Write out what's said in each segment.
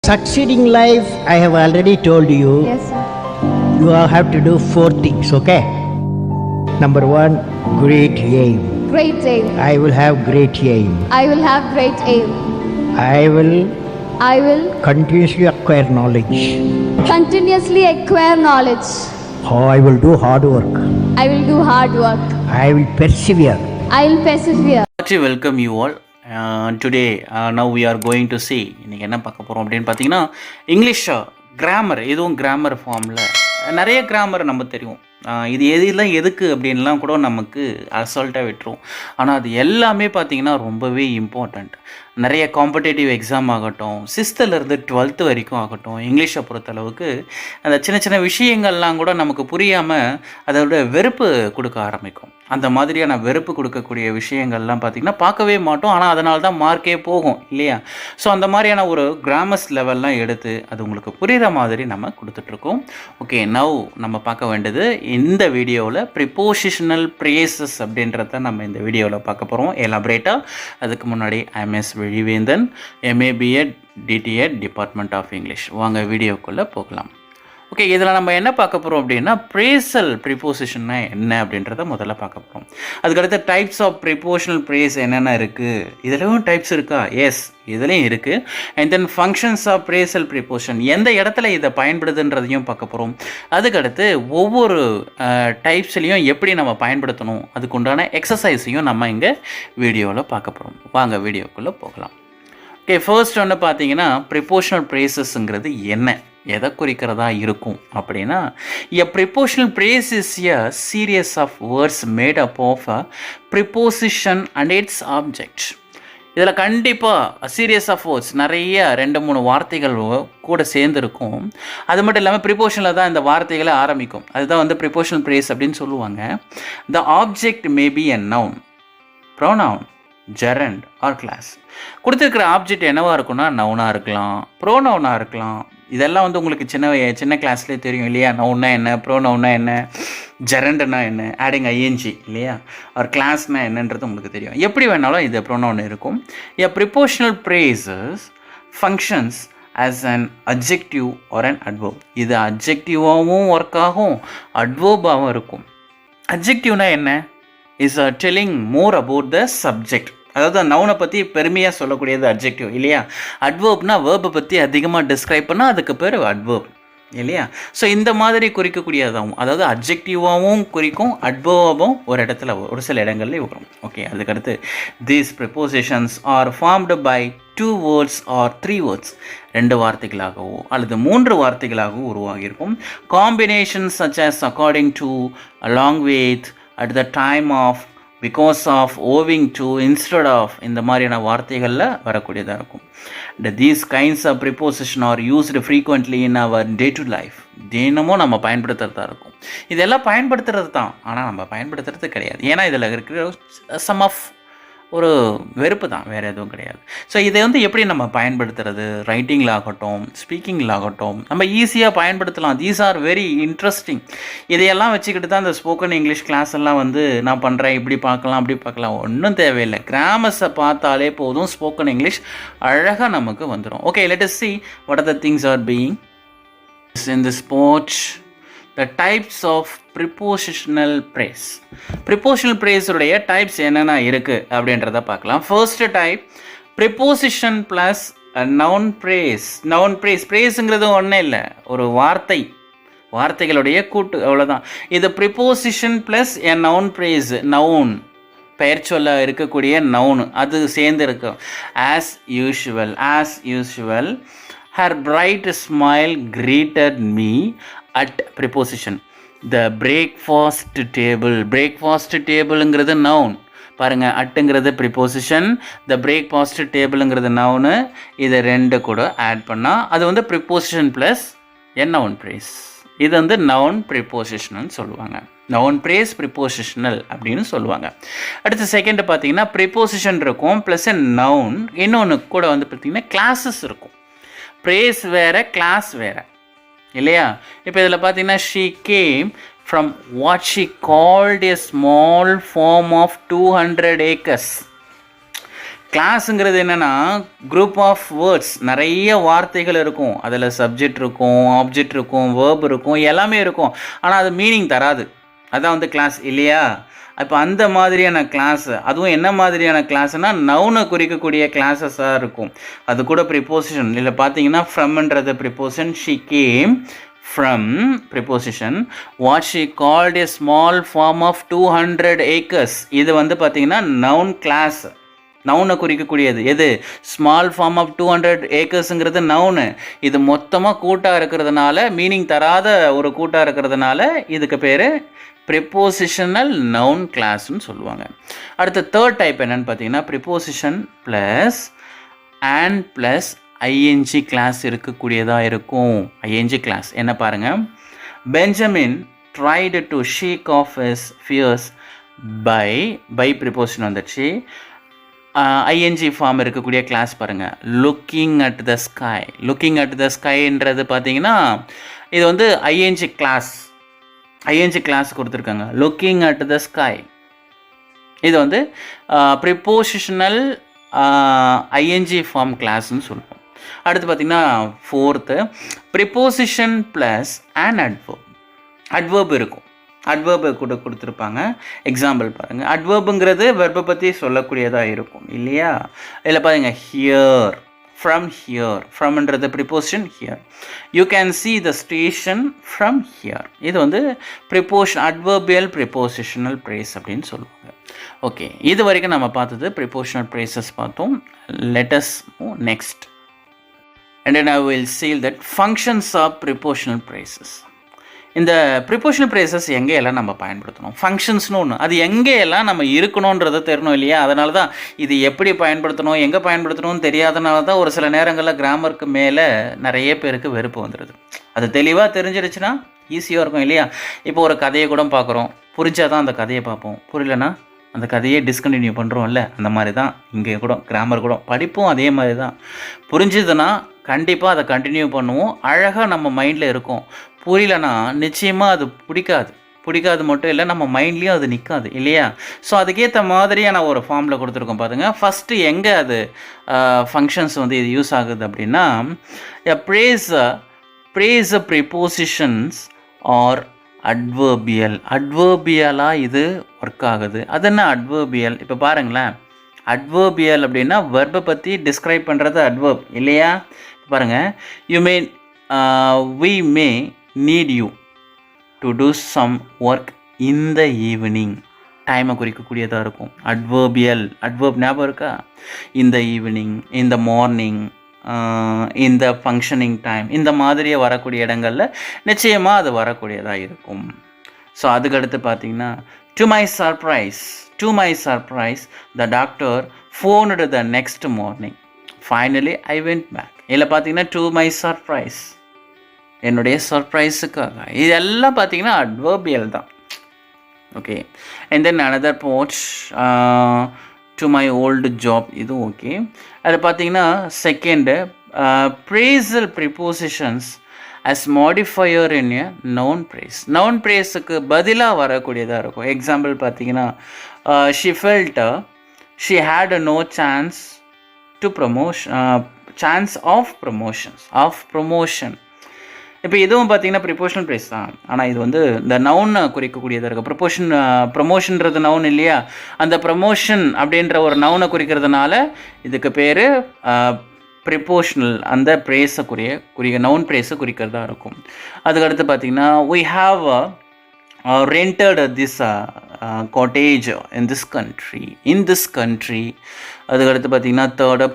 succeed in life, I have already told you. Yes, sir. You have to do 4 things, okay? Number 1, great aim. Great aim. I will have great aim. I will have great aim. I will I will continuously acquire knowledge. continuously acquire knowledge. Oh, I will do hard work. I will do hard work. I will persevere. I will persevere. Actually, welcome you all. Today, now we are going to see இன்றைக்கி என்ன பார்க்க போகிறோம் அப்படின்னு பார்த்தீங்கன்னா English grammar. இதுவும் grammar ஃபார்மில் நிறைய grammar நம்ம தெரியும். இது எதெல்லாம் எதுக்கு அப்படின்லாம் கூட நமக்கு அசால்ட்டாக விட்டுரும். ஆனால் அது எல்லாமே பார்த்திங்கன்னா ரொம்பவே இம்பார்ட்டண்ட். நிறைய காம்படேட்டிவ் எக்ஸாம் ஆகட்டும், 6th-லேருந்து 12th வரைக்கும் ஆகட்டும், இங்கிலீஷை பொறுத்தளவுக்கு அந்த சின்ன சின்ன விஷயங்கள்லாம் கூட நமக்கு புரியாமல் அதோட வெறுப்பு கொடுக்க ஆரம்பிக்கும். அந்த மாதிரியான வெறுப்பு கொடுக்கக்கூடிய விஷயங்கள்லாம் பார்த்திங்கன்னா பார்க்கவே மாட்டோம். ஆனால் அதனால தான் மார்க்கே போகும் இல்லையா? ஸோ அந்த மாதிரியான ஒரு கிராமர்ஸ் லெவல்லாம் எடுத்து அது உங்களுக்கு புரிகிற மாதிரி நம்ம கொடுத்துட்ருக்கோம். ஓகே, நவ் நம்ம பார்க்க வேண்டியது இந்த வீடியோவில் ப்ரிப்போசிஷனல் ப்ரேசஸ் அப்படின்றத நம்ம இந்த வீடியோவில் பார்க்க போகிறோம் எலாபரேட்டாக. அதுக்கு முன்னாடி MS Velivendhan, MA BEd DTEd department of English. வாங்க வீடியோக்குள்ளே போகலாம். ஓகே, இதில் நம்ம என்ன பார்க்க போகிறோம் அப்படின்னா ப்ரேசல் ப்ரிப்போசிஷன்னா என்ன அப்படின்றத முதல்ல பார்க்க போகிறோம். அதுக்கடுத்து டைப்ஸ் ஆஃப் ப்ரிப்போஷனல் ப்ரேஸ் என்னென்ன இருக்குது, இதுலேயும் டைப்ஸ் இருக்கா? எஸ், இதுலேயும் இருக்குது. And then functions of phrasal preposition எந்த இடத்துல இதை பயன்படுதுன்றதையும் பார்க்க போகிறோம். அதுக்கடுத்து ஒவ்வொரு டைப்ஸ்லேயும் எப்படி நம்ம பயன்படுத்தணும் அதுக்குண்டான எக்ஸசைஸையும் நம்ம இங்கே வீடியோவில் பார்க்க போகிறோம். வாங்க வீடியோக்குள்ளே போகலாம். ஓகே, ஃபர்ஸ்ட் ஒன்று பார்த்தீங்கன்னா ப்ரிப்போஷனல் ப்ரேசஸ்ங்கிறது என்ன, எதை குறிக்கிறதா இருக்கும் அப்படின்னா, a prepositional phrase is a series of words made up of a preposition and its object. இதில் கண்டிப்பாக சீரியஸ் ஆஃப் வேர்ட்ஸ் நிறைய 2-3 வார்த்தைகள் கூட சேர்ந்துருக்கும். அது மட்டும் இல்லாமல் ப்ரிப்போஷனில் தான் இந்த வார்த்தைகளை ஆரம்பிக்கும். அதுதான் வந்து ப்ரிப்போஷனல் ப்ரேஸ் அப்படின்னு சொல்லுவாங்க. The object may be a noun, pronoun, gerund or clause. கொடுத்துருக்கிற ஆப்ஜெக்ட் என்னவாக இருக்குன்னா நவுனாக இருக்கலாம், ப்ரோனவுனாக இருக்கலாம். இதெல்லாம் வந்து உங்களுக்கு சின்ன கிளாஸ்லேயே தெரியும் இல்லையா? நவுன்னா என்ன, ப்ரோனவுன்னா என்ன, ஜெரண்டுனா என்ன, ஆடிங் ஐஎன்ஜி இல்லையா, ஒரு கிளாஸ்னால் என்னன்றது உங்களுக்கு தெரியும். எப்படி வேணாலும் இது ப்ரோனவுன் இருக்கும். A prepositional phrases functions as an adjective or an adverb. இது அட்ஜெக்டிவாகவும் ஒர்க் ஆகும், அட்வர்பாகவும் இருக்கும். அட்ஜெக்டிவ்னா என்ன? Is telling more about the subject. அதாவது நவுனை பற்றி பெருமையாக சொல்லக்கூடியது அட்ஜெக்டிவ் இல்லையா? அட்வர்ப்னா வேர்பை பற்றி அதிகமாக டிஸ்கிரைப் பண்ணால் அதுக்கு பேர் அட்வர்ப் இல்லையா? ஸோ இந்த மாதிரி குறிக்கக்கூடியதாகவும், அதாவது அட்ஜெக்டிவாகவும் குறிக்கும், அட்வர்பாகவும் ஒரு இடத்துல ஒரு சில இடங்கள்லேயும் வரும். ஓகே, அதுக்கடுத்து these prepositions are formed by 2 words or 3 words. 2 வார்த்தைகளாகவோ அல்லது 3 வார்த்தைகளாகவோ உருவாகியிருக்கும். Combination such as according to, along with, at the time of, because of, owing to, instead of, இந்த மாதிரியான வார்த்தைகளில் வரக்கூடியதாக இருக்கும். These kinds of preposition are used frequently in our day to life. தினமும் நம்ம பயன்படுத்துகிறதா இருக்கும். இதெல்லாம் பயன்படுத்துகிறது தான், ஆனால் நம்ம பயன்படுத்துறது கிடையாது. ஏன்னா இதில் இருக்கிற சம் ஆஃப் ஒரு வெறுப்பு தான், வேறு எதுவும் கிடையாது. ஸோ இதை வந்து எப்படி நம்ம பயன்படுத்துறது, ரைட்டிங்கில் ஆகட்டும், ஸ்பீக்கிங்கில் ஆகட்டும், நம்ம ஈஸியாக பயன்படுத்தலாம். These are very interesting. இதையெல்லாம் வச்சுக்கிட்டு தான் இந்த ஸ்போக்கன் இங்கிலீஷ் கிளாஸ் எல்லாம் வந்து நான் பண்ணுறேன், இப்படி பார்க்கலாம் அப்படி பார்க்கலாம், ஒன்றும் தேவையில்லை. கிராமர்ஸை பார்த்தாலே போதும், ஸ்போக்கன் இங்கிலீஷ் அழகாக நமக்கு வந்துடும். Okay, let us see what are the things are being in the sport. The types of prepositional phrase. Prepositional phrase உடைய டைப்ஸ் என்னென்ன இருக்குது அப்படின்றத பார்க்கலாம். First type preposition plus a noun phrase. noun phrase, ப்ரேஸுங்கிறது ஒன்றும் இல்லை, ஒரு வார்த்தைகளுடைய கூட்டு, அவ்வளோதான். இது preposition plus a noun phrase. Noun பெயர் சொல்ல இருக்கக்கூடிய நவுன் அது சேர்ந்து இருக்கும். as usual her bright smile greeted me at preposition. the breakfast tableங்கிறது நவுன் பாருங்கள், அட்டுங்கிறது ப்ரிப்போசிஷன், த பிரேக்ஃபாஸ்ட் டேபிளுங்கிறது நவுனு. இதை 2 கூட ஆட் பண்ணால் அது வந்து preposition plus an noun phrase. இது வந்து நவுன் ப்ரிப்போசிஷனல்னு சொல்லுவாங்க. நவுன் ப்ரேஸ் ப்ரிப்போசிஷனல் அப்படின்னு சொல்லுவாங்க. அடுத்து செகண்ட் பார்த்தீங்கன்னா ப்ரிப்போசிஷன் இருக்கும் ப்ளஸ் நவுன். இன்னொன்று கூட வந்து பார்த்திங்கன்னா கிளாஸஸ் இருக்கும். ப்ரேஸ் வேறு, கிளாஸ் வேறு இல்லையா? இப்போ இதில் பார்த்தீங்கன்னா she came from what she called a small farm of 200 acres. கிளாஸுங்கிறது என்னென்னா குரூப் ஆஃப் வேர்ட்ஸ், நிறைய வார்த்தைகள் இருக்கும், அதில் சப்ஜெக்ட் இருக்கும், ஆப்ஜெக்ட் இருக்கும், வேர்ப் இருக்கும், எல்லாமே இருக்கும். ஆனால் அது மீனிங் தராது. அதான் வந்து கிளாஸ் இல்லையா? இப்போ அந்த மாதிரியான கிளாஸ், அதுவும் என்ன மாதிரியான கிளாஸ்னால் நவுனை குறிக்கக்கூடிய கிளாஸஸாக இருக்கும். அது கூட ப்ரிப்போசிஷன் இல்லை பார்த்தீங்கன்னா ஃப்ரம்ன்றது preposition, she came from preposition, what she called a small farm of 200 acres. இது வந்து பார்த்தீங்கன்னா நவுன் கிளாஸ், நவுனை குறிக்கக்கூடியது. எது? ஸ்மால் ஃபார்ம் ஆஃப் 200 ஏக்கர்ஸுங்கிறது நவுனு. இது மொத்தமாக கூட்டாக இருக்கிறதுனால, மீனிங் தராத ஒரு கூட்டாக இருக்கிறதுனால இதுக்கு பேர் ப்ரிப்போசிஷனல் நவுன் கிளாஸ்ன்னு சொல்லுவாங்க. அடுத்த தேர்ட் டைப் என்னென்னு பார்த்தீங்கன்னா preposition plus and plus ING clause இருக்கக்கூடியதாக இருக்கும். ஐஎன்ஜி கிளாஸ் என்ன பாருங்கள். Benjamin tried to shake off his fears by preposition வந்துடுச்சு. ஐஎன்ஜி ஃபார்ம் இருக்கக்கூடிய கிளாஸ் பாருங்கள். Looking at the sky. Looking at the ஸ்கைன்றது பார்த்தீங்கன்னா இது வந்து ஐஎன்ஜி கிளாஸ், ஐஎன்ஜி கிளாஸ் கொடுத்துருக்காங்க. லுக்கிங் அட் த ஸ்கை இது வந்து ப்ரிப்போசிஷனல் ஐஎன்ஜி ஃபார்ம் கிளாஸ்ன்னு சொல்லுவோம். அடுத்து பார்த்திங்கன்னா fourth preposition plus and adverb. Adverb இருக்கும், அட்வர்ப் கூட கொடுத்துருப்பாங்க. எக்ஸாம்பிள் பாருங்கள். அட்வர்புங்கிறது வெர்பை பற்றி சொல்லக்கூடியதாக இருக்கும் இல்லையா? இதில் பாருங்கள் ஹியர், ஃப்ரம் ஹியர், ஃப்ரம்ன்றது preposition here. You can see the station from here. இது வந்து அட்வர்பியல் ப்ரிப்போசிஷனல் ப்ரேஸ் அப்படின்னு சொல்லுவாங்க. ஓகே, இது வரைக்கும் நம்ம பார்த்தது ப்ரிப்போசிஷனல் ப்ரேசஸ் பார்த்தோம். Let us move next. And then I will see that functions of prepositional phrases. இந்த ப்ரிப்போஷனல் ப்ரேசஸ் எங்கேயெல்லாம் நம்ம பயன்படுத்தணும், ஃபங்க்ஷன்ஸ்னு ஒன்று, அது எங்கேயெல்லாம் நம்ம இருக்கணுன்றதை தெரியணும் இல்லையா? அதனால தான் இது எப்படி பயன்படுத்தணும், எங்கே பயன்படுத்தணும்னு தெரியாதனால தான் ஒரு சில நேரங்களில் கிராமருக்கு மேலே நிறைய பேருக்கு வெறுப்பு வந்துடுது. அது தெளிவாக தெரிஞ்சிடுச்சுன்னா ஈஸியாக இருக்கும் இல்லையா? இப்போ ஒரு கதையை கூட பார்க்குறோம், புரிஞ்சால் தான் அந்த கதையை பார்ப்போம், புரியலன்னா அந்த கதையை டிஸ்கண்டினியூ பண்ணுறோம்ல. அந்த மாதிரி தான் இங்கே கூட கிராமர் கூட படிப்பும் அதே மாதிரி தான். புரிஞ்சுதுன்னா கண்டிப்பாக அதை கண்டினியூ பண்ணுவோம், அழகாக நம்ம மைண்டில் இருக்கும். புரியலன்னா நிச்சயமாக அது பிடிக்காது மட்டும் இல்லை, நம்ம மைண்ட்லேயும் அது நிற்காது இல்லையா? ஸோ அதுக்கேற்ற மாதிரியான ஒரு ஃபார்மில் கொடுத்துருக்கோம் பாருங்க. ஃபஸ்ட்டு எங்கே அது ஃபங்க்ஷன்ஸ் வந்து இது யூஸ் ஆகுது அப்படின்னா, ப்ரேஸ் ப்ரிப்போசிஷன்ஸ் ஆர் அட்வர்பியலாக இது ஒர்க் ஆகுது. அது என்ன அட்வர்பியல்? இப்போ பாருங்களேன், அட்வர்பியல் அப்படின்னா வெர்பை பற்றி டிஸ்கிரைப் பண்ணுறது அட்வர்ப் இல்லையா? பாருங்கள், we may need you to do some work in the evening. டைமை குறிக்கக்கூடியதாக இருக்கும். அட்வர்ப் ஞாபகம் இருக்கா? இந்த ஈவினிங், இந்த மார்னிங், இந்த ஃபங்க்ஷனிங் டைம், இந்த மாதிரியே வரக்கூடிய இடங்களில் நிச்சயமாக அது வரக்கூடியதாக இருக்கும். ஸோ அதுக்கடுத்து பார்த்தீங்கன்னா to my surprise the doctor phoned the next morning, finally I went back. இதில் பார்த்தீங்கன்னா டு மை சர்ப்ரைஸ், என்னுடைய சர்ப்ரைஸுக்காக. இதெல்லாம் பார்த்தீங்கன்னா அட்வர்பியல் தான். Okay, and then another ports to my old job, இது ஓகே. அது பார்த்தீங்கன்னா second phrasal prepositions as modifier in a noun phrase. noun phraseக்கு பதிலாக வரக்கூடியதாக இருக்கும். எக்ஸாம்பிள் பார்த்தீங்கன்னா she felt she had no chance of promotion. இப்போ இதுவும் பார்த்தீங்கன்னா ப்ரிப்போஷனல் ப்ரேஸ் தான், ஆனால் இது வந்து இந்த நவுனை குறிக்கக்கூடியதாக இருக்குது. ப்ரமோஷன்றது நவுன் இல்லையா? அந்த ப்ரமோஷன் அப்படின்ற ஒரு நவுனை குறிக்கிறதுனால இதுக்கு பேர் ப்ரிப்போஷனல், அந்த ப்ரேஸை குறிக்க நவுன் ப்ரேஸை குறிக்கிறதா இருக்கும். அதுக்கடுத்து பார்த்திங்கன்னா we have rented this cottage in this country. அதுக்கடுத்து பார்த்திங்கன்னா third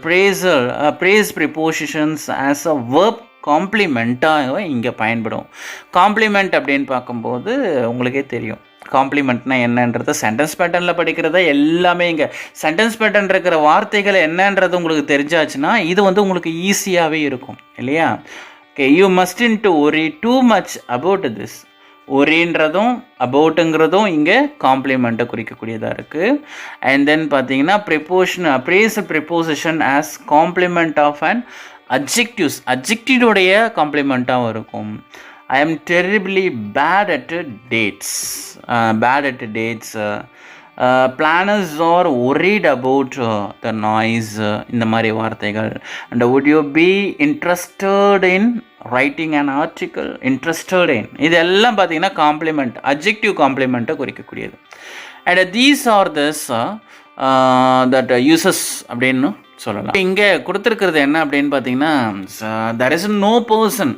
praise prepositions as a verb காம்ப்ளிமெண்ட்டாக இங்கே பயன்படும். காம்ப்ளிமெண்ட் அப்படின்னு பார்க்கும்போது உங்களுக்கே தெரியும் காம்ப்ளிமெண்ட்னா என்னன்றது சென்டென்ஸ் பேட்டர்னில் படிக்கிறத எல்லாமே. இங்கே சென்டென்ஸ் பேட்டர்ன் இருக்கிற வார்த்தைகள் என்னன்றது உங்களுக்கு தெரிஞ்சாச்சுன்னா இது வந்து உங்களுக்கு ஈஸியாகவே இருக்கும் இல்லையா? Okay, you mustn't to worry too much about this. ஒரின்றதும் அபவுட்டுங்கிறதும் இங்கே காம்ப்ளிமெண்ட்டை குறிக்கக்கூடியதாக இருக்குது. அண்ட் தென் பார்த்தீங்கன்னா phrase preposition as complement of and அட்ஜெக்டிவோடைய காம்ப்ளிமெண்ட்டாகவும் இருக்கும். I am terribly bad at dates. Planners are worried about the noise, இந்த மாதிரி வார்த்தைகள். And would you be interested in writing and article, interested in, இதெல்லாம் பார்த்தீங்கன்னா complement, adjective காம்ப்ளிமெண்ட்டை குறிக்கக்கூடியது. And these are this that uses அப்படின்னு சொல்லலாம். இங்கே கொடுத்துருக்கிறது என்ன அப்படின்னு பார்த்தீங்கன்னா, தெர் இஸ் நோ பர்சன்,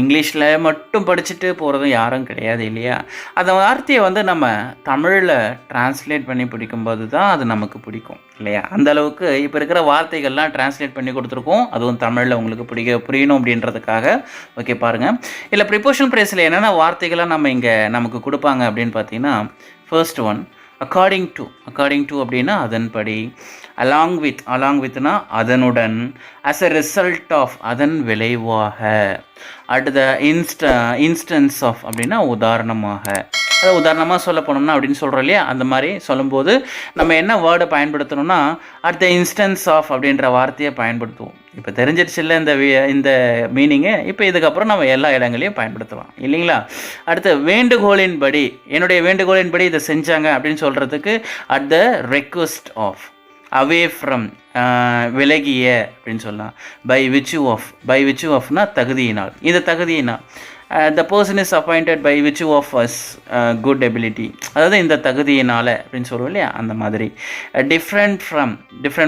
இங்கிலீஷில் மட்டும் படிச்சுட்டு போகிறது யாரும் கிடையாது இல்லையா. அந்த வார்த்தையை வந்து நம்ம தமிழில் டிரான்ஸ்லேட் பண்ணி பிடிக்கும்போது தான் அது நமக்கு பிடிக்கும் இல்லையா. அந்த அளவுக்கு இப்போ இருக்கிற வார்த்தைகள்லாம் டிரான்ஸ்லேட் பண்ணி கொடுத்துருக்கோம், அதுவும் தமிழில் உங்களுக்கு புரியணும் அப்படின்றதுக்காக. ஓகே பாருங்கள், இல்லை ப்ரிப்போஷன் ப்ரைஸில் என்னென்ன வார்த்தைகள்லாம் நம்ம இங்கே நமக்கு கொடுப்பாங்க அப்படின்னு பார்த்தீங்கன்னா, ஃபர்ஸ்ட் ஒன் அக்கார்டிங் டு அப்படின்னா அதன்படி, அலாங் வித்னா அதனுடன், அஸ் எ ரிசல்ட் ஆஃப் அதன் விளைவாக, அடுத்த இன்ஸ்டன்ஸ் ஆஃப் அப்படின்னா உதாரணமாக. அதாவது உதாரணமாக சொல்ல போனோம்னா அப்படின்னு சொல்கிறோம் இல்லையா, அந்த மாதிரி சொல்லும்போது நம்ம என்ன வேர்டை பயன்படுத்தணும்னா அட் த இன்ஸ்டன்ஸ் ஆஃப் அப்படின்ற வார்த்தையை பயன்படுத்துவோம். இப்போ தெரிஞ்சிடுச்சு இல்லை இந்த மீனிங்கு, இப்போ இதுக்கப்புறம் நம்ம எல்லா இடங்களையும் பயன்படுத்தலாம் இல்லைங்களா. அடுத்து வேண்டுகோளின்படி, என்னுடைய வேண்டுகோளின்படி இதை செஞ்சாங்க அப்படின்னு சொல்கிறதுக்கு at the request of, away from விலகிய அப்படின்னு சொல்லலாம். பை விச் ஆஃப்னா தகுதியினால், இந்த தகுதியினால். The person is appointed by which of as good ability, அதாவது இந்த தகுதியினால் அப்படின்னு சொல்லுவோம் இல்லையா, அந்த மாதிரி. டிஃப்ரெண்ட்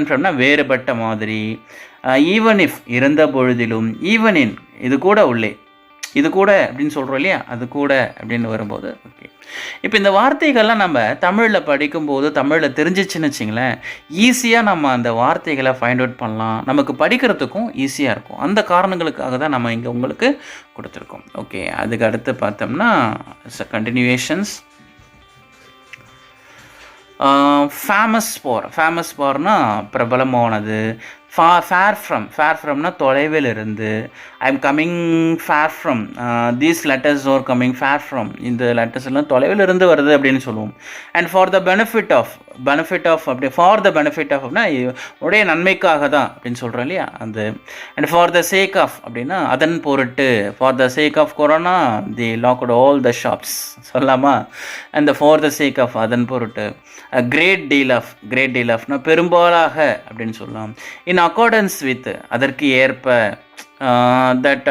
ஃப்ரம்னா வேறுபட்ட மாதிரி. ஈவன் இஃப் இருந்த பொழுதிலும், ஈவன் இன் இது கூட அப்படின்னு சொல்கிறோம் இல்லையா, அது கூட அப்படின்னு வரும்போது. ஓகே, இப்போ இந்த வார்த்தைகள்லாம் நம்ம தமிழில் படிக்கும்போது, தமிழில் தெரிஞ்சிச்சுன்னு வச்சிங்களேன், ஈஸியாக நம்ம அந்த வார்த்தைகளை ஃபைண்ட் அவுட் பண்ணலாம், நமக்கு படிக்கிறதுக்கும் ஈஸியாக இருக்கும். அந்த காரணங்களுக்காக தான் நம்ம இங்கே உங்களுக்கு கொடுத்துருக்கோம். ஓகே, அதுக்கு அடுத்து பார்த்தோம்னா கண்டினியூவேஷன்ஸ். ஃபேமஸ் ஃபார்னா பிரபலமானது. ஃபேர் ஃப்ரம்னா தொலைவில் இருந்து. I am coming far from, these letters are coming far from, இந்த லெட்டர்ஸ் எல்லாம் தொலைவில் இருந்து வருது அப்படின்னு சொல்லுவோம். And for the benefit of அப்படி, ஃபார் த பெனிஃபிட் ஆஃப் அப்படின்னா உடைய நன்மைக்காக தான் அப்படின்னு சொல்கிறோம் இல்லையா அது. And for the sake of அப்படின்னா அதன் பொருட்டு. For the sake of corona the locked all the shops சொல்லலாமா. And for the sake of அதன் பொருட்டு. கிரேட் டீல் ஆஃப்னா பெரும்பாலாக அப்படின்னு சொல்லலாம். இன் அக்கார்டன்ஸ் வித் அதற்கு ஏற்ப. That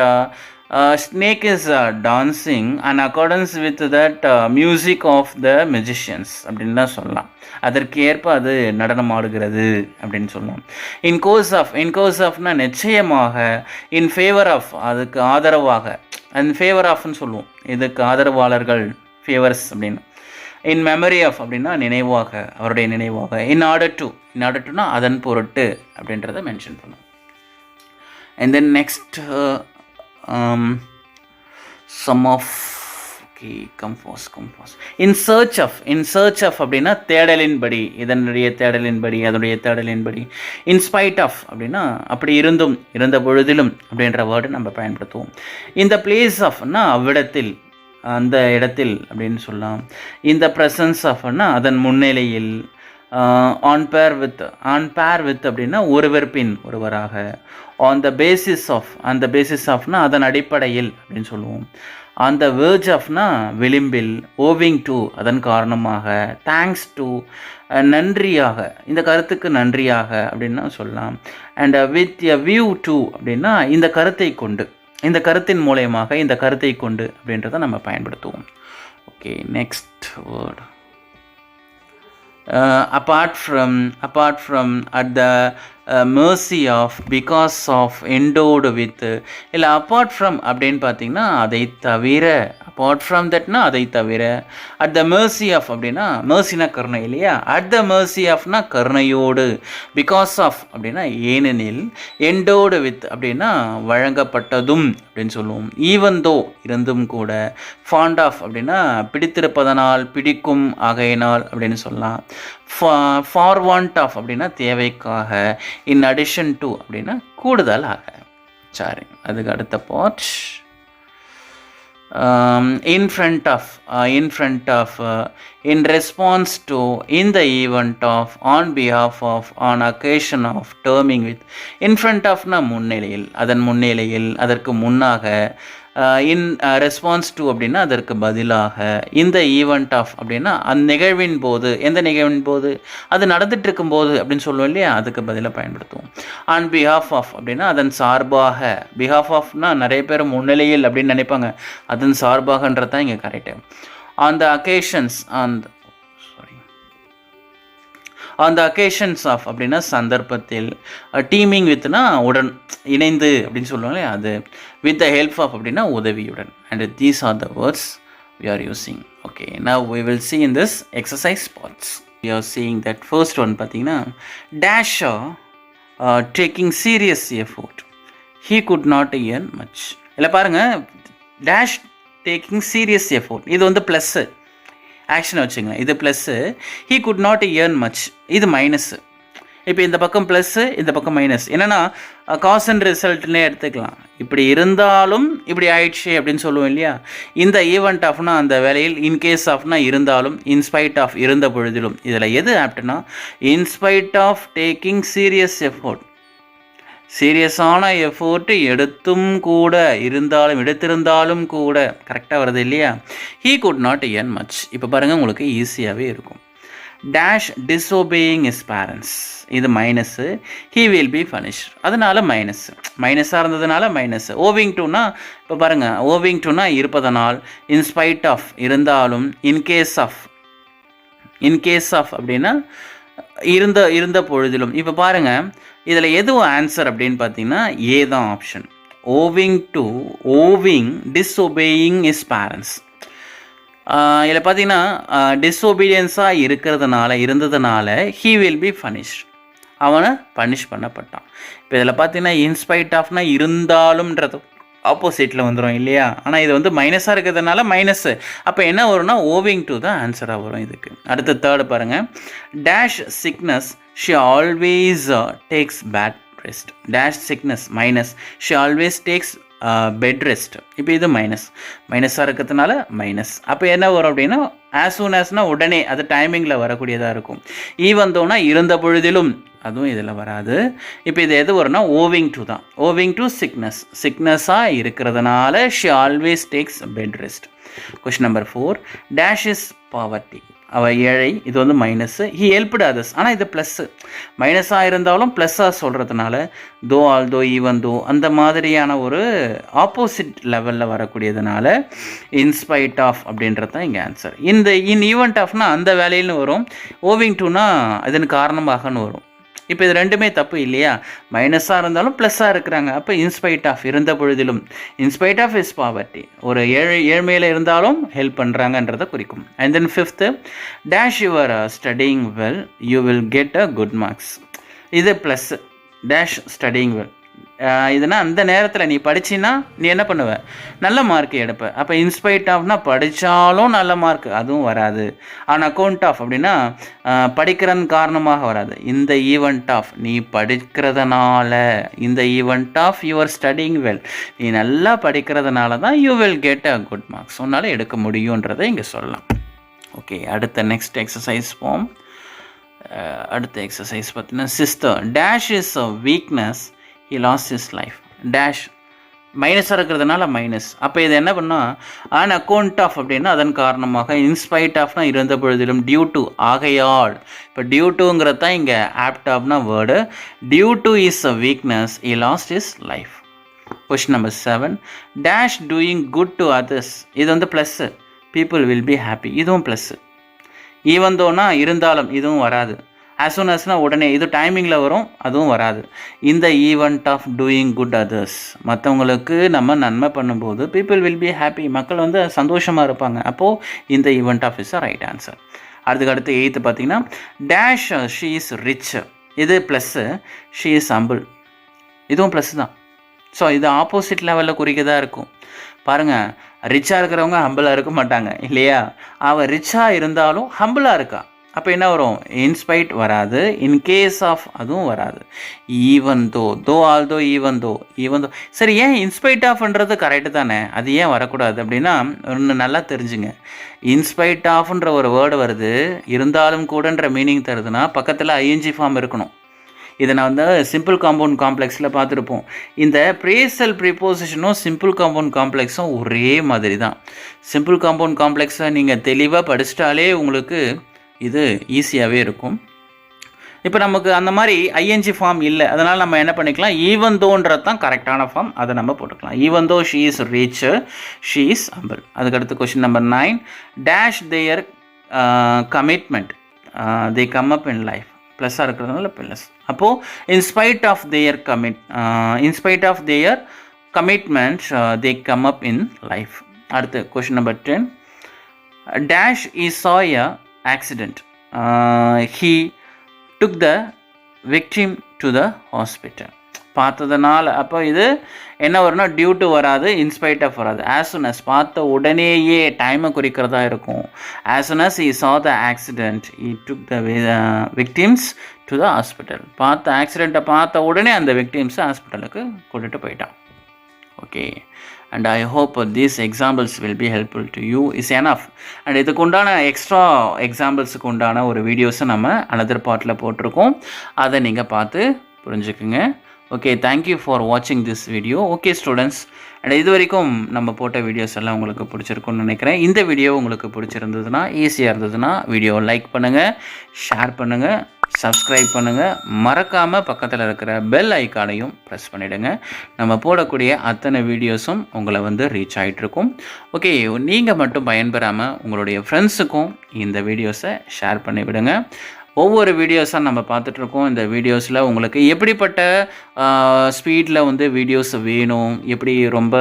snake is dancing in accordance with that music of the musicians அப்படின்னு தான் சொல்லலாம். அதற்கு ஏற்ப அது நடனம் ஆடுகிறது அப்படின்னு சொல்லலாம். இன் கோர்ஸ் ஆஃப்னா நிச்சயமாக. இன் ஃபேவர் ஆஃப் அதுக்கு ஆதரவாக, அண்ட் ஃபேவர் ஆஃப்னு சொல்லுவோம், இதுக்கு ஆதரவாளர்கள் ஃபேவர்ஸ் அப்படின்னு. இன் மெமரி ஆஃப் அப்படின்னா நினைவாக, அவருடைய நினைவாக. இன் ஆர்டர் டுனா அதன் பொருட்டு அப்படின்றத மென்ஷன் பண்ணும். And then next sum of compose. In search of அப்படின்னா தேடலின்படி, இதனுடைய தேடலின்படி, அதனுடைய தேடலின்படி. இன்ஸ்பைட் ஆஃப் அப்படின்னா அப்படி இருந்த பொழுதிலும் அப்படின்ற வேர்டு நம்ம பயன்படுத்துவோம். இந்த பிளேஸ் ஆஃப்னா அவ்விடத்தில், அந்த இடத்தில் அப்படின்னு சொல்லலாம். இந்த ப்ரெசன்ஸ் ஆஃப்னா அதன் முன்னிலையில். ஆன் பேர் வித் அப்படின்னா ஒருவர் பின் ஒருவராக. ஆன் த பேசிஸ் ஆஃப்னா அதன் அடிப்படையில் அப்படின்னு சொல்லுவோம். ஆன் த வேர்ஜ் ஆஃப்னா விளிம்பில். ஓவிங் டு அதன் காரணமாக. தேங்க்ஸ் டு நன்றியாக, இந்த கருத்துக்கு நன்றியாக அப்படின்னா சொல்லலாம். And with a view to அப்படின்னா இந்த கருத்தை கொண்டு, இந்த கருத்தின் மூலயமாக, இந்த கருத்தை கொண்டு அப்படின்றத நம்ம பயன்படுத்துவோம். Okay, next word apart from at the mercy of, because of, endowed with. இல்லை apart from அப்படின்னு பார்த்தீங்கன்னா அதை தவிர, apart from thatனா அதை தவிர. at the mercy of அப்படின்னா mercyனா கருணை இல்லையா, at the mercy ofனா கருணையோடு. because of அப்படின்னா ஏனெனில். endowed with அப்படின்னா வழங்கப்பட்டதும் அப்படின்னு சொல்லுவோம். even though இருந்தும் கூட. fond of அப்படின்னா பிடித்திருப்பதனால், பிடிக்கும் ஆகையினால் அப்படின்னு சொல்லலாம். for want of அப்படின்னா தேவைக்காக. in addition to அப்படின்னா கூடுதலாக. சரி, அதுக்கு அடுத்த part in front of in response to, in the event of, on behalf of, on occasion of, terming with. in front ofனா முன்னிலையில், அதன் முன்னிலையில், அதற்கு முன்னாக. இன் ரெஸ்பான்ஸ் டு அப்படின்னா அதற்கு பதிலாக, இந்த ஈவெண்ட் ஆஃப் அப்படின்னா அந்த நிகழ்வின் போது, எந்த நிகழ்வின் போது, அது நடந்துட்டு இருக்கும்போது அப்படின்னு சொல்லுவோம் இல்லையா, அதுக்கு பதிலாக பயன்படுத்துவோம். ஆன் பிஹாஃப் ஆஃப் அப்படின்னா அதன் சார்பாக, பிஹாஃப் ஆஃப்னா நிறைய பேர் முன்னிலையில் அப்படின்னு நினைப்பாங்க, அதன் சார்பாகன்றது தான் இங்கே correct. On the occasions, on the occasions of அப்படின்னா சந்தர்ப்பத்தில், டீமிங் வித்னா உடன், இணைந்து அப்படின்னு சொல்லுவாங்க அது, வித் த ஹெல்ப் ஆஃப் அப்படின்னா உதவியுடன். And these R the words we are using. Okay, now we will see in this exercise parts. We are seeing that first one பார்த்தீங்கன்னா dash taking serious effort, he could not earn much. இல்லை பாருங்கள், dash taking serious effort இது வந்து plus, ஆக்ஷனை வச்சுங்க, இது plus, he could not earn much இது minus. இப்போ இந்த பக்கம் ப்ளஸ்ஸு, இந்த பக்கம் மைனஸ், என்னென்னா காஸ் அண்ட் ரிசல்ட்னே எடுத்துக்கலாம். இப்படி இருந்தாலும் இப்படி ஆயிடுச்சு அப்படின்னு சொல்லுவோம் இல்லையா. இந்த ஈவெண்ட் ஆஃப்னா அந்த வேலையில், இன்கேஸ் ஆஃப்னா இருந்தாலும், இன்ஸ்பைட் ஆஃப் இருந்த பொழுதிலும், இதில் எது ஆப்ட்னா in spite of taking serious effort, சீரியஸான எஃபோர்ட்டு எடுத்தும் கூட, எடுத்திருந்தாலும் கூட, கரெக்டாக வருது இல்லையா. He could not earn much. இப்போ பாருங்கள், உங்களுக்கு ஈஸியாகவே இருக்கும். டேஷ் டிஸ்ஒபேயிங் இஸ் பேரண்ட்ஸ் இது minus, he will be punished, அதனால மைனஸ், மைனஸாக இருந்ததுனால மைனஸ். ஓவிங் டுனா, இப்போ பாருங்கள், ஓவிங் டுனா இருப்பதனால், இன்ஸ்பைட் ஆஃப் இருந்தாலும், இன்கேஸ் ஆஃப் அப்படின்னா இருந்த பொழுதிலும். இப்போ பாருங்கள், இதில் எதுவும் ஆன்சர் அப்படின்னு பார்த்தீங்கன்னா ஏ தான் option. Owing disobeying is parents. இதில் பார்த்தீங்கன்னா டிஸ்ஒபீடியன்ஸாக இருந்ததுனால ஹீ வில் பி பனிஷ்ட், அவனை பனிஷ் பண்ணப்பட்டான். இப்போ இதில் பார்த்தீங்கன்னா இன்ஸ்பைட் ஆஃப்னா இருந்தாலும்ன்றது ஆப்போசிட்டில் வந்துடும் இல்லையா. ஆனால் இது வந்து மைனஸாக இருக்கிறதுனால மைனஸ்ஸு. அப்போ என்ன வரும்னா ஓவிங் டு தான் ஆன்சராக வரும் இதுக்கு. அடுத்த தேர்டு பாருங்கள், dash sickness she always takes bed rest. Dash sickness minus, she always takes bed rest. இப்போ இது மைனஸாக இருக்கிறதுனால மைனஸ். அப்போ என்ன வரும் அப்படின்னா ஆஸ் சூன் ஆஸ்னால் உடனே, அது டைமிங்கில் வரக்கூடியதாக இருக்கும். ஈவந்தோன்னா இருந்த பொழுதிலும், அதுவும் இதில் வராது. இப்போ இது எது வரும்னா ஓவிங் டு தான். ஓவிங் டு சிக்னஸாக இருக்கிறதுனால she always takes bed rest. Question number 4, dash is poverty, அவள் ஏழை, இது வந்து மைனஸ்ஸு. ஹி ஹெல்ப்டு அதர்ஸ், ஆனால் இது ப்ளஸ்ஸு, மைனஸாக இருந்தாலும் ப்ளஸ்ஸாக சொல்கிறதுனால தோ ஆல்தோ ஈவன் தோ அந்த மாதிரியான ஒரு ஆப்போசிட் லெவலில் வரக்கூடியதுனால இன்ஸ்பைட் ஆஃப் அப்படின்றது தான் இங்கே ஆன்சர். இந்த ஈவெண்ட் ஆஃப்னா அந்த வேலையில்னு வரும், ஓவிங் டுனா இதன் காரணமாகன்னு வரும். இப்போ இது ரெண்டுமே தப்பு இல்லையா, மைனஸாக இருந்தாலும் ப்ளஸ்ஸாக இருக்கிறாங்க. அப்போ இன்ஸ்பைட் ஆஃப் இருந்த பொழுதிலும், இன்ஸ்பைட் ஆஃப் இஸ் பாவர்ட்டி, ஒரு ஏழ்மையில் இருந்தாலும் ஹெல்ப் பண்ணுறாங்கன்றதை குறிக்கும். And then 5th, dash your studying well you will get a good marks. இது ப்ளஸ்ஸு, டேஷ் ஸ்டடியிங் வெல் இதுனா அந்த நேரத்தில் நீ படிச்சின்னா நீ என்ன பண்ணுவ, நல்ல மார்க் எடுப்ப. அப்போ இன்ஸ்பைட் ஆஃப்னா படித்தாலும் நல்ல மார்க், அதுவும் வராது. ஆன் அக்கௌண்ட் ஆஃப் அப்படின்னா படிக்கிறன் காரணமாக வராது. இந்த ஈவெண்ட் ஆஃப் நீ படிக்கிறதுனால, இந்த event of your studying well, நீ நல்லா படிக்கிறதுனால தான் you will get a good marks, உன்னால் எடுக்க முடியுன்றதை இங்கே சொல்லலாம். ஓகே, அடுத்த நெக்ஸ்ட் எக்ஸசைஸ் ஃபார்ம். அடுத்த எக்ஸசைஸ் பார்த்தீங்கன்னா sister dash is a weakness he lost his life. Dash மைனஸாக இருக்கிறதுனால மைனஸ். அப்போ இது என்ன பண்ணால் ஆன் அக்கௌண்ட் ஆஃப் அப்படின்னா அதன் காரணமாக, இன்ஸ்பைட் ஆஃப்னா இருந்த பொழுதிலும், டியூ டு ஆகையால். இப்போ டியூ டுங்கிறது தான் இங்கே ஆப்ட் ஆஃப்னா word. Due to is a weakness he lost his life. Question number 7, dash doing good to others, இது வந்து plus, people will be happy, இதுவும் ப்ளஸ்ஸு. ஈவன் தோனா இருந்தாலும், இதுவும் வராது. ஆஸ் சூன் ஆஸ்னா உடனே, இது டைமிங்கில் வரும், அதுவும் வராது. இந்த event of doing good others, மற்றவங்களுக்கு நம்ம நன்மை பண்ணும்போது பீப்புள் வில் பி ஹாப்பி, மக்கள் வந்து சந்தோஷமாக இருப்பாங்க. அப்போது இந்த event of is right answer. அடுத்து 8th பார்த்தீங்கன்னா டேஷ் ஷீ இஸ் ரிச், இது ப்ளஸ்ஸு, ஷீ இஸ் ஹம்பிள், இதுவும் ப்ளஸ் தான். ஸோ இது ஆப்போசிட் லெவலில் குறிக்கதாக இருக்கும். பாருங்கள், ரிச்சாக இருக்கிறவங்க ஹம்பிளாக இருக்க மாட்டாங்க இல்லையா. அவள் ரிச்சாக இருந்தாலும் ஹம்பிளாக இருக்கா. அப்போ என்ன வரும், இன்ஸ்பைட் வராது, இன்கேஸ் ஆஃப் அதுவும் வராது. Even though although even though. சரி, ஏன் இன்ஸ்பைட் ஆஃப்ன்றது கரெக்டு தானே, அது ஏன் வரக்கூடாது அப்படின்னா ஒன்று நல்லா தெரிஞ்சுங்க. இன்ஸ்பைட் ஆஃப்ன்ற ஒரு வேர்டு வருது, இருந்தாலும் கூடன்ற மீனிங் தருதுன்னா பக்கத்தில் ஐஎன்ஜி ஃபார்ம் இருக்கணும். இதை நான் வந்து சிம்பிள் காம்பவுண்ட் காம்ப்ளெக்ஸில் பார்த்துருப்போம். இந்த ப்ரேசல் ப்ரிப்போசிஷனும் சிம்பிள் காம்பவுண்ட் காம்ப்ளெக்ஸும் ஒரே மாதிரி தான். சிம்பிள் காம்பவுண்ட் காம்ப்ளெக்ஸை நீங்கள் தெளிவாக படிச்சிட்டாலே உங்களுக்கு இது ஈஸியாகவே இருக்கும். இப்போ நமக்கு அந்த மாதிரி ஐஎன்ஜி ஃபார்ம் இல்லை, அதனால் நம்ம என்ன பண்ணிக்கலாம், ஈவன் தோன்றது தான் கரெக்டான ஃபார்ம், அதை நம்ம போட்டுக்கலாம். Even though she is rich she is humble. அதுக்கடுத்து question number 9, dash their commitment they come up in life. ப்ளஸ்ஸாக இருக்கிறதுனால ப்ளஸ். அப்போது in spite of their commitment they come up in life. அடுத்து question number 10, dash is saw a accident, he took the victim to the hospital. பார்த்ததுனால அப்போ இது என்ன வரும்னா due to வராது, இன்ஸ்பைட் ஆஃப் வராது. ஆஸ் soon as பார்த்த உடனேயே டைமை குறிக்கிறதா இருக்கும். As soon as he saw the accident he took the victims to the hospital. ஆக்சிடெண்ட்டை பார்த்த உடனே அந்த விக்டிம்ஸை ஹாஸ்பிட்டலுக்கு கூட்டிகிட்டு போயிட்டான். Okay, and I hope these examples will be helpful to you is enough. and இதுக்கு உண்டான எக்ஸ்ட்ரா எக்ஸாம்பிள்ஸுக்கு உண்டான ஒரு வீடியோஸை நம்ம அனதர் பார்ட்டில் போட்டிருக்கோம், அதை நீங்கள் பார்த்து புரிஞ்சுக்குங்க. ஓகே, தேங்க்யூ ஃபார் வாட்சிங் this video. Okay students, and இது வரைக்கும் நம்ம போட்ட வீடியோஸ் எல்லாம் உங்களுக்கு பிடிச்சிருக்குன்னு நினைக்கிறேன். இந்த வீடியோ உங்களுக்கு பிடிச்சிருந்ததுன்னா, ஈஸியாக இருந்ததுன்னா வீடியோ லைக் பண்ணுங்கள், ஷேர் பண்ணுங்கள், சப்ஸ்கிரைப் பண்ணுங்கள். மறக்காமல் பக்கத்தில் இருக்கிற பெல் ஐக்கானையும் ப்ரெஸ் பண்ணிவிடுங்க. நம்ம போடக்கூடிய அத்தனை வீடியோஸும் உங்களை வந்து ரீச் ஆகிட்ருக்கும். ஓகே, நீங்கள் மட்டும் பயன்பெறாமல் உங்களுடைய ஃப்ரெண்ட்ஸுக்கும் இந்த வீடியோஸை ஷேர் பண்ணி விடுங்க. ஒவ்வொரு வீடியோஸாக நம்ம பார்த்துட்ருக்கோம். இந்த வீடியோஸில் உங்களுக்கு எப்படிப்பட்ட ஸ்பீடில் வந்து வீடியோஸ் வேணும், எப்படி ரொம்ப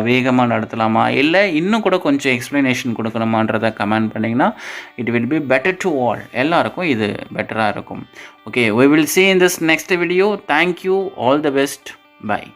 வேகமாக நடத்தலாமா, இல்லை இன்னும் கூட கொஞ்சம் எக்ஸ்ப்ளனேஷன் கொடுக்கணுமான்றதை கமெண்ட் பண்ணிங்கன்னா it will be better to all. எல்லாருக்கும் இது பெட்டராக இருக்கும். Okay, we will see in this next video. Thank you. All the best. Bye.